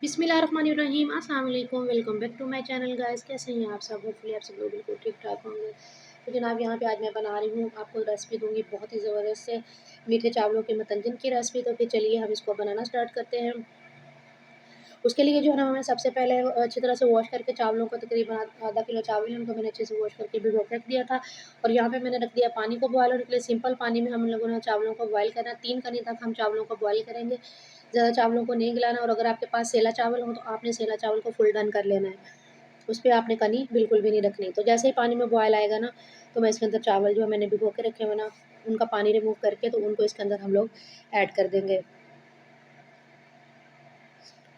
बिस्मिल्लाहिर्रहमानिर्रहीम अस्सलाम वालेकुम welcome back to my channel guys. कैसे हैं आप सब? होपफुली आप सब लोग बिल्कुल ठीक ठाक होंगे। तो जनाब यहाँ पे आज मैं बना रही हूँ, आपको रेसिपी दूंगी बहुत ही ज़बरदस्त से मीठे चावलों के मतंजन की रेसिपी। तो फिर चलिए हम इसको बनाना स्टार्ट करते हैं। उसके लिए जो है ना, हमें सबसे पहले अच्छी तरह से वॉश करके चावलों को तकरीबन आधा किलो चावल उनको मैंने अच्छे से वॉश करके भिगो के रख दिया था। और यहाँ पे मैंने रख दिया पानी को बॉयल होने के लिए। सिंपल पानी में हम लोगों ने चावलों को बॉयल करना, 3 कनी तक हम चावलों को बॉयल करेंगे। ज़्यादा चावलों को नहीं गलाना। और अगर आपके पास सेला चावल हो तो आपने सेला चावल को फुल डन कर लेना है, उस पर आपने कनी बिल्कुल भी नहीं रखनी। तो जैसे ही पानी में बॉयल आएगा ना, तो मैं इसके अंदर चावल जो मैंने भिगो के रखे हुए ना, उनका पानी रिमूव करके तो उनको इसके अंदर हम लोग ऐड कर देंगे।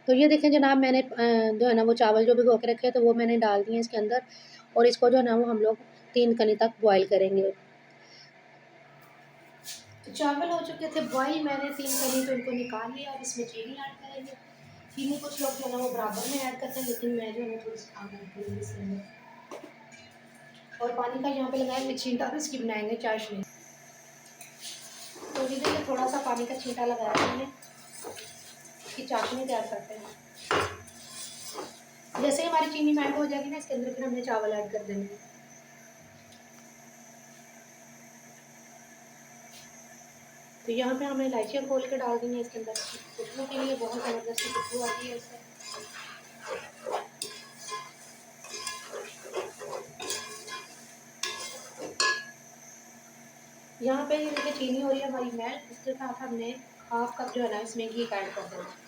तो ये देखें जनाब, मैंने जो है ना वो चावल जो भिगो के रखे हैं तो वो मैंने डाल दिए इसके अंदर। और इसको जो है ना वो हम लोग 3 कनी तक बॉयल करेंगे। तो चावल हो चुके थे बॉयल, मैंने 3 कनी तो इनको निकाल लिया। अब इसमें चीनी ऐड करेंगे। चीनी कुछ लोग जो है ना वो बराबर में ऐड करते हैं, लेकिन मैं जो है ना थोड़ी सी कम ऐड करूँगी इसके अंदर। और पानी का यहाँ पे लगाया मैं छींटा, और इसकी बनाएंगे चाशनी। तो ये देखिए थोड़ा सा पानी का छींटा लगाया मैंने, इसकी चाशनी तैयार करते हैं। जैसे ही हमारी चीनी मेल्ट हो जाएगी ना, इसके अंदर फिर हमने चावल ऐड कर देंगे। तो यहाँ पे हमने इलायचियाँ खोल के डाल दी हैं इसके अंदर, खुशबू के लिए। बहुत ज़बरदस्त खुशबू आती है इससे। यहाँ पे ये देखिए चीनी हो रही है हमारी मेल्ट। इसके साथ हमने हाफ कप जो है ना इसमें घी का ऐड कर देना है।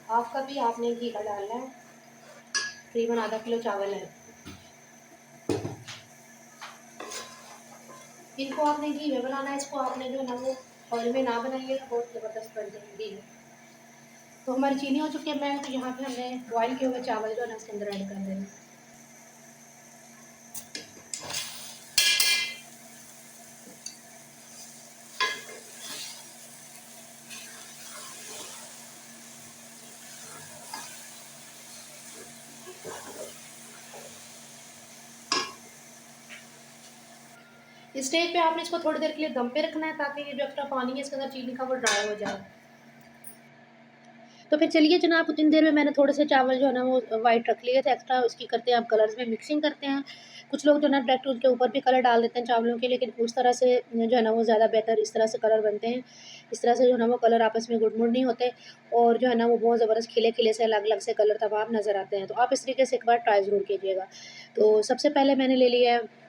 हाफ कप ही आपने घी का डालना है। तकरीबन आधा किलो चावल है। इनको आपने घी में बनाना है, इसको आपने जो है ना वो ऑयल में ना बनाइएगा, बहुत ज़बरदस्त बन जाएगी घी में। तो हमारी चीनी हो चुकी है मेल्ट। तो यहाँ पे हमने बॉयल किए हुए चावल जो है ना इसके अंदर ऐड कर देना। इस स्टेज पे आपने इसको थोड़ी देर के लिए दम पे रखना है, ताकि ये जो एक्स्ट्रा पानी है इसके अंदर चीनी का वो ड्राई हो जाए। तो फिर चलिए जनाब, उतनी देर में मैंने थोड़े से चावल जो है ना वो वाइट रख लिए थे एक्स्ट्रा। उसकी करते हैं आप कलर्स में मिक्सिंग करते हैं। कुछ लोग जो है ना डायरेक्ट उसके ऊपर भी कलर डाल देते हैं चावलों के, लेकिन उस तरह से जो है ना वो ज़्यादा बेहतर इस तरह से कलर बनते हैं। इस तरह से जो है ना वो कलर आपस में गुडमुड नहीं होते, और जो है ना वो बहुत ज़बरदस्त खिले खिले से अलग अलग से कलर तमाम नज़र आते हैं। तो आप इस तरीके से एक बार ट्राई ज़रूर कीजिएगा। तो सबसे पहले मैंने ले लिया है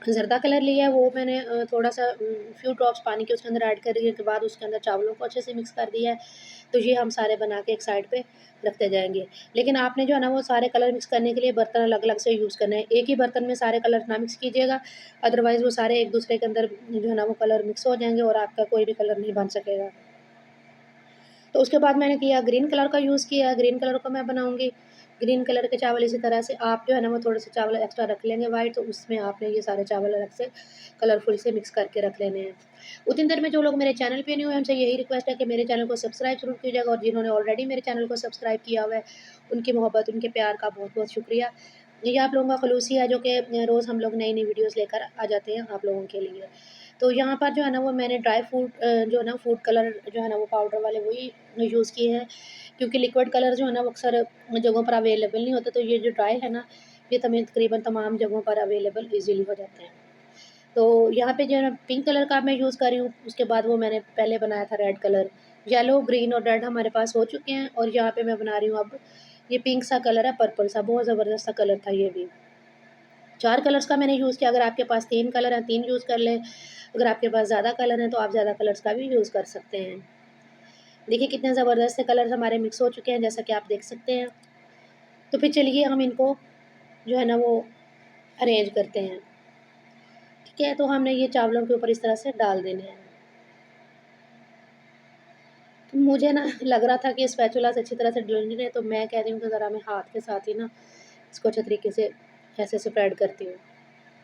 ज़रदा कलर लिया है। वो मैंने थोड़ा-सा फ्यू ड्रॉप्स पानी के उसके अंदर ऐड करने के बाद उसके अंदर चावलों को अच्छे से मिक्स कर दिया है। तो ये हम सारे बना के एक साइड पे रखते जाएँगे। लेकिन आपने जो है ना वो सारे कलर मिक्स करने के लिए बर्तन अलग-अलग से यूज़ करने हैं। एक ही बर्तन में सारे कलर ना मिक्स कीजिएगा, अदरवाइज़ वो सारे एक-दूसरे के अंदर जो है ना वो कलर मिक्स हो जाएँगे और आपका कोई भी कलर नहीं बन सकेगा। तो उसके बाद मैंने किया ग्रीन कलर का यूज़ किया। ग्रीन कलर को मैं बनाऊँगी। ग्रीन कलर के चावल इसी तरह से आप जो है ना वो थोड़े से चावल एक्स्ट्रा रख लेंगे वाइट, तो उसमें आपने ये सारे चावल अलग से कलरफुल से मिक्स करके रख लेने हैं। उतनी देर में जो लोग मेरे चैनल पे न्यू हैं, उनसे यही रिक्वेस्ट है कि मेरे चैनल को सब्सक्राइब ज़रूर कीजिएगा, और जिन्होंने ऑलरेडी मेरे चैनल को सब्सक्राइब किया हुआ है, उनकी मोहब्बत, उनके प्यार का बहुत-बहुत शुक्रिया। ये आप लोगों का खलूसी है, जो कि रोज़ हम लोग नई-नई वीडियोज़ लेकर आ जाते हैं आप लोगों के लिए। तो यहाँ पर जो है ना वो मैंने ड्राई फ्रूट जो है ना फूड कलर जो है ना वो पाउडर वाले वही यूज़ किए हैं, क्योंकि लिक्विड कलर जो है ना वो अक्सर जगहों पर अवेलेबल नहीं होते। तो ये जो ड्राई है ना, ये तकरीबन तमाम जगहों पर अवेलेबल ईज़िली हो जाते हैं। तो यहाँ पे जो है ना पिंक कलर का मैं यूज़ कर रही हूँ। उसके बाद वो मैंने पहले बनाया था रेड कलर। येलो, ग्रीन और रेड हमारे पास हो चुके हैं, और यहाँ पे मैं बना रही हूँ अब ये पिंक सा कलर है, पर्पल सा, बहुत ज़बरदस्त सा कलर था ये भी। 4 कलर्स का मैंने यूज़ किया। अगर आपके पास 3 कलर हैं, 3 यूज़ कर लें। अगर आपके पास ज़्यादा कलर हैं, तो आप ज़्यादा कलर्स का भी यूज़ कर सकते हैं। देखिए कितने ज़बरदस्त से कलर्स हमारे मिक्स हो चुके हैं, जैसा कि आप देख सकते हैं। तो फिर चलिए हम इनको जो है ना वो अरेंज करते हैं। ठीक है, तो हमने ये चावलों के ऊपर इस तरह से डाल देने हैं। तो मुझे ना लग रहा था कि स्पैचुला से अच्छी तरह से डल नहीं रहे, तो मैं कह रही हूँ कि ज़रा मैं हाथ के साथ ही ना इसको अच्छे तरीके से ऐसे स्प्रेड करती हूँ।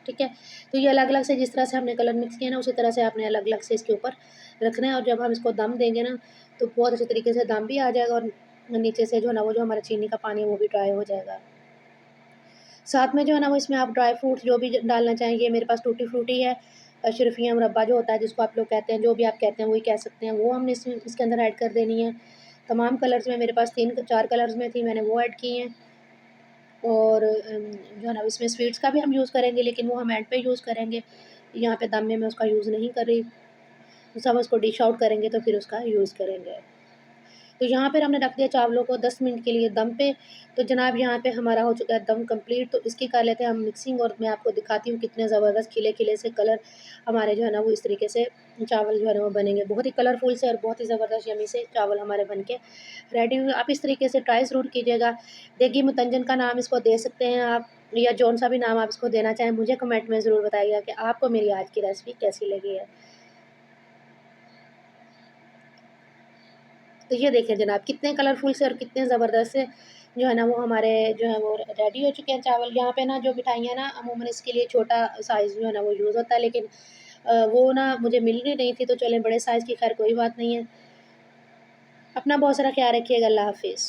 ठीक है, तो ये अलग-अलग से जिस तरह से हमने कलर मिक्स किया ना, उसी तरह से आपने अलग-अलग से इसके ऊपर रखना है। और जब हम इसको दम देंगे ना, तो बहुत अच्छे तरीके से दम भी आ जाएगा, और नीचे से जो है ना वो जो हमारा चीनी का पानी है वो भी ड्राई हो जाएगा। साथ में जो है ना वो इसमें आप ड्राई फ्रूट्स जो भी डालना चाहेंगे, मेरे पास टूटी फ्रूटी है, शरीफिया मुरब्बा जो होता है जिसको आप लोग कहते हैं, जो भी आप कहते हैं वही कह सकते हैं, वो हमने इसके अंदर ऐड कर देनी है। तमाम कलर्स में मेरे पास 3-4 कलर्स में थी, मैंने वो ऐड की हैं। और जो है ना इसमें स्वीट्स का भी हम यूज़ करेंगे, लेकिन वो हम एंड पे यूज़ करेंगे। यहाँ पे दम में मैं उसका यूज़ नहीं कर रही। सब उसको डिश आउट करेंगे तो फिर उसका यूज़ करेंगे। तो यहाँ पर हमने रख दिया चावलों को 10 मिनट के लिए दम पे। तो जनाब यहाँ पे हमारा हो चुका है दम कंप्लीट। तो इसकी कर लेते हैं हम मिक्सिंग, और मैं आपको दिखाती हूँ कितने ज़बरदस्त खिले-खिले से कलर हमारे जो है ना वो इस तरीके से चावल जो है ना वो बनेंगे। बहुत ही कलरफुल से और बहुत ही ज़बरदस्त यम्मी से चावल हमारे बन के रेडी हुए। आप इस तरीके से ट्राई ज़रूर कीजिएगा। देगी मुतंजन का नाम इसको दे सकते हैं आप, या जौन-सा भी नाम आप इसको देना चाहें। मुझे कमेंट में ज़रूर बताइएगा कि आपको मेरी आज की रेसिपी कैसी लगी है। तो ये देखिए जनाब कितने कलरफुल से और कितने ज़बरदस्त से जो है ना वो हमारे जो है वो रेडी हो चुके हैं चावल। यहाँ पे ना जो मिठाइयाँ ना अमूमन इसके लिए छोटा साइज़ जो है ना वो यूज़ होता है, लेकिन वो ना मुझे मिल ही नहीं थी, तो चलें बड़े साइज़ की खैर कोई बात नहीं है। अपना बहुत सारा ख्याल रखिएगा। अल्लाह हाफ़िज़।